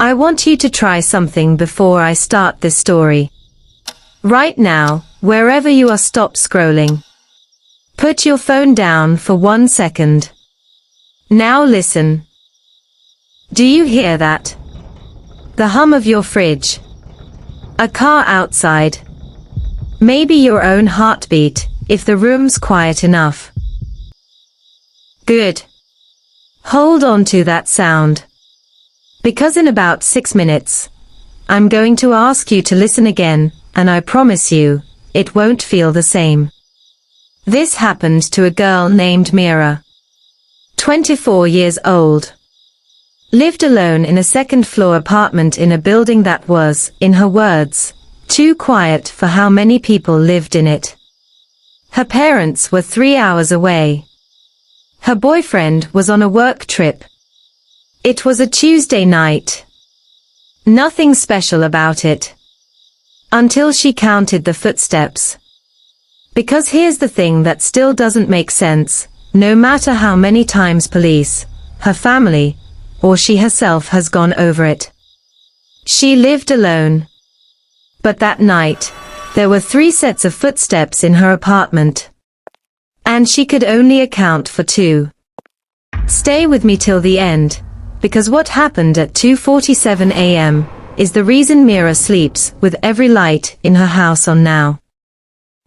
I want you to try something before I start this story. Right now, wherever you are, stop scrolling. Put your phone down for 1 second. Now listen. Do you hear that? The hum of your fridge. A car outside. Maybe your own heartbeat, if the room's quiet enough. Good. Hold on to that sound. Because in about 6 minutes, I'm going to ask you to listen again, and I promise you, it won't feel the same. This happened to a girl named Meera. 24 years old. Lived alone in a second-floor apartment in a building that was, in her words, too quiet for how many people lived in it. Her parents were 3 hours away. Her boyfriend was on a work trip. It was a Tuesday night. Nothing special about it. Until she counted the footsteps. Because here's the thing that still doesn't make sense, no matter how many times police, her family, or she herself has gone over it. She lived alone. But that night, there were 3 sets of footsteps in her apartment. And she could only account for 2. Stay with me till the end, because what happened at 2:47 a.m. is the reason Meera sleeps with every light in her house on now.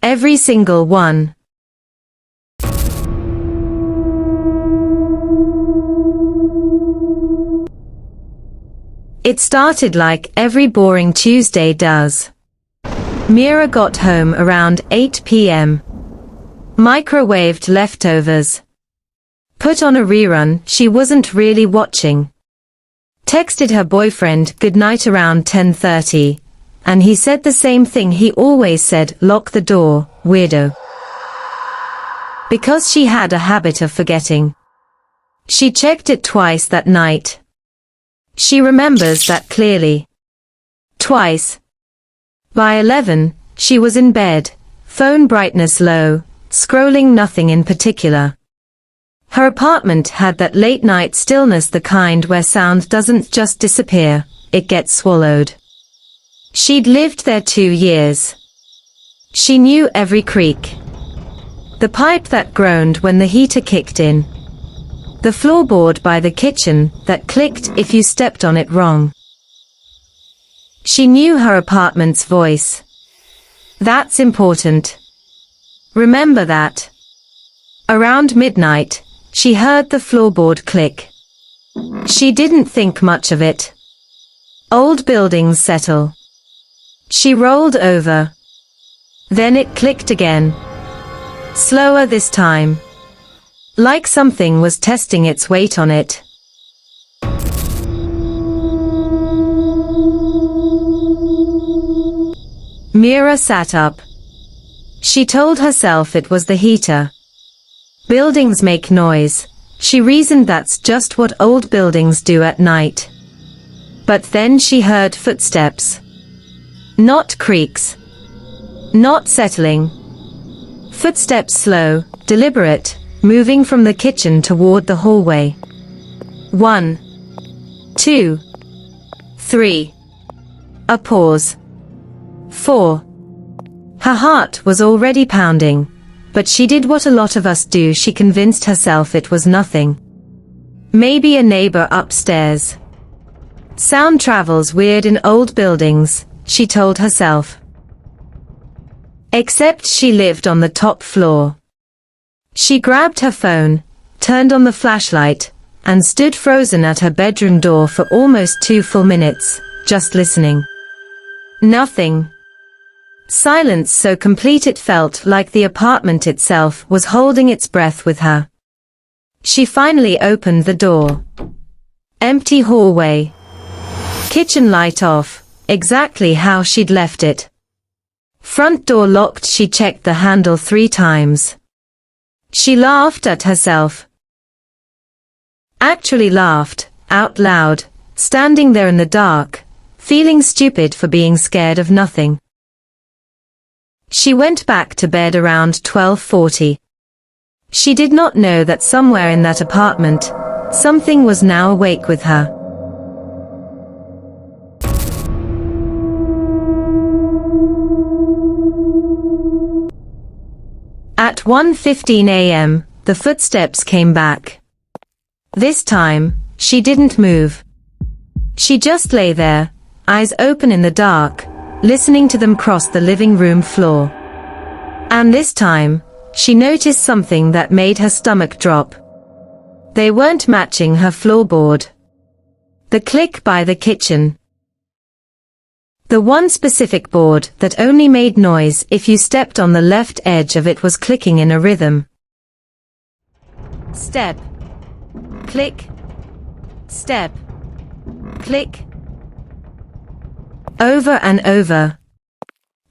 Every single one. It started like every boring Tuesday does. Meera got home around 8 p.m. Microwaved leftovers. Put on a rerun she wasn't really watching. Texted her boyfriend goodnight around 10:30, and he said the same thing he always said, lock the door, weirdo. Because she had a habit of forgetting. She checked it twice that night. She remembers that clearly. Twice. By 11, she was in bed, phone brightness low, scrolling nothing in particular. Her apartment had that late-night stillness, the kind where sound doesn't just disappear, it gets swallowed. She'd lived there 2 years. She knew every creak. The pipe that groaned when the heater kicked in. The floorboard by the kitchen that clicked if you stepped on it wrong. She knew her apartment's voice. That's important. Remember that. Around midnight, she heard the floorboard click. She didn't think much of it. Old buildings settle. She rolled over. Then it clicked again. Slower this time. Like something was testing its weight on it. Meera sat up. She told herself it was the heater. Buildings make noise. She reasoned that's just what old buildings do at night. But then she heard footsteps. Not creaks. Not settling. Footsteps slow, deliberate, moving from the kitchen toward the hallway. 1, 2, 3. A pause. 4. Her heart was already pounding, but she did what a lot of us do. She convinced herself it was nothing. Maybe a neighbor upstairs. Sound travels weird in old buildings, she told herself. Except she lived on the top floor. She grabbed her phone, turned on the flashlight, and stood frozen at her bedroom door for almost 2 full minutes, just listening. Nothing. Silence so complete it felt like the apartment itself was holding its breath with her. She finally opened the door. Empty hallway. Kitchen light off, exactly how she'd left it. Front door locked. She checked the handle 3 times. She laughed at herself. Actually laughed, out loud, standing there in the dark, feeling stupid for being scared of nothing. She went back to bed around 12:40. She did not know that somewhere in that apartment, something was now awake with her. At 1:15 a.m., the footsteps came back. This time, she didn't move. She just lay there, eyes open in the dark, listening to them cross the living room floor. And this time, she noticed something that made her stomach drop. They weren't matching her floorboard. The click by the kitchen. The one specific board that only made noise if you stepped on the left edge of it was clicking in a rhythm. Step. Click. Step. Click. Over and over.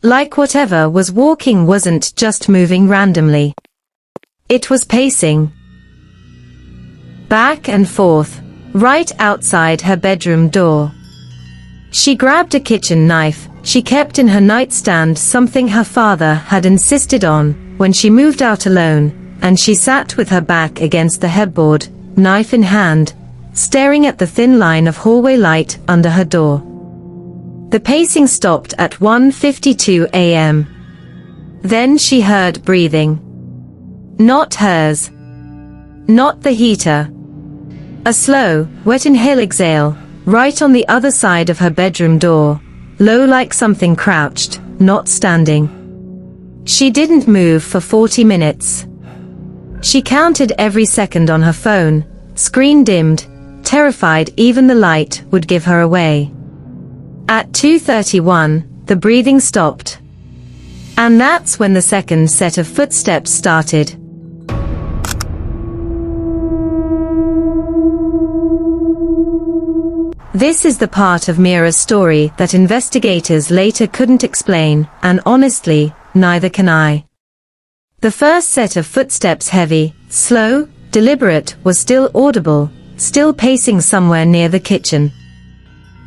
Like whatever was walking wasn't just moving randomly. It was pacing. Back and forth, right outside her bedroom door. She grabbed a kitchen knife she kept in her nightstand, something her father had insisted on when she moved out alone, and she sat with her back against the headboard, knife in hand, staring at the thin line of hallway light under her door. The pacing stopped at 1:52 a.m. Then she heard breathing. Not hers. Not the heater. A slow, wet inhale exhale, right on the other side of her bedroom door, low like something crouched, not standing. She didn't move for 40 minutes. She counted every second on her phone, screen dimmed, terrified even the light would give her away. At 2:31, the breathing stopped. And that's when the second set of footsteps started. This is the part of Meera's story that investigators later couldn't explain, and honestly, neither can I. The first set of footsteps, heavy, slow, deliberate, was still audible, still pacing somewhere near the kitchen.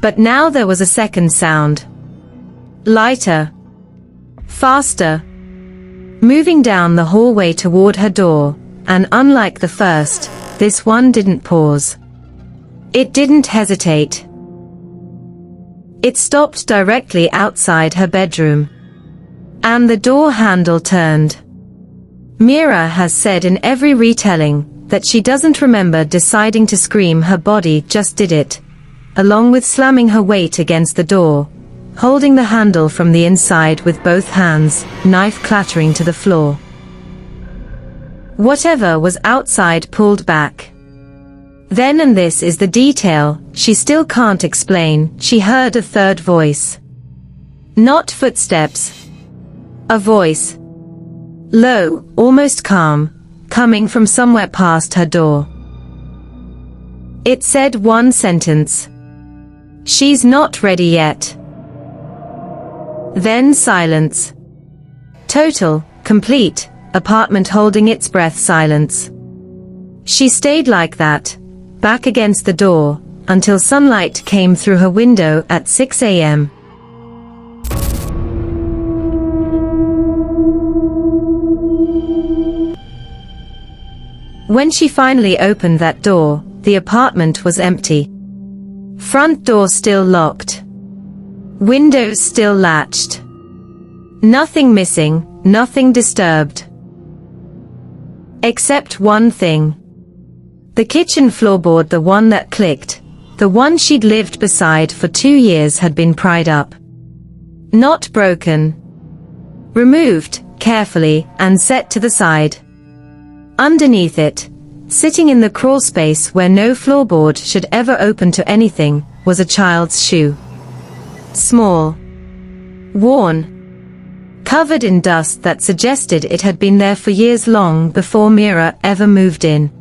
But now there was a second sound. Lighter. Faster. Moving down the hallway toward her door, and unlike the first, this one didn't pause. It didn't hesitate. It stopped directly outside her bedroom. And the door handle turned. Meera has said in every retelling that she doesn't remember deciding to scream, her body just did it, along with slamming her weight against the door, holding the handle from the inside with both hands, knife clattering to the floor. Whatever was outside pulled back. Then, and this is the detail she still can't explain, she heard a third voice. Not footsteps. A voice. Low, almost calm, coming from somewhere past her door. It said one sentence. She's not ready yet. Then silence. Total, complete, apartment holding its breath silence. She stayed like that, back against the door, until sunlight came through her window at 6 a.m. When she finally opened that door, the apartment was empty. Front door still locked. Windows still latched. Nothing missing, nothing disturbed. Except one thing. The kitchen floorboard, the one that clicked, the one she'd lived beside for 2 years, had been pried up. Not broken. Removed, carefully, and set to the side. Underneath it, sitting in the crawl space where no floorboard should ever open to anything, was a child's shoe. Small. Worn. Covered in dust that suggested it had been there for years, long before Meera ever moved in.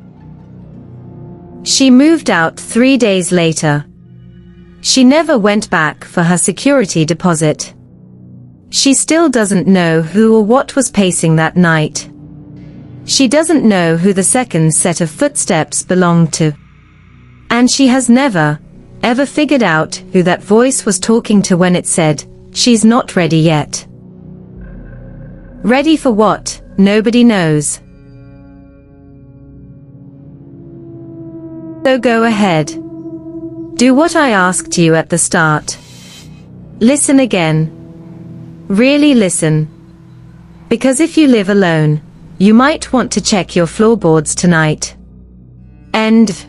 She moved out 3 days later. She never went back for her security deposit. She still doesn't know who or what was pacing that night. She doesn't know who the second set of footsteps belonged to. And she has never, ever figured out who that voice was talking to when it said, "She's not ready yet." Ready for what? Nobody knows. So go ahead. Do what I asked you at the start. Listen again. Really listen. Because if you live alone, You might want to check your floorboards tonight. End.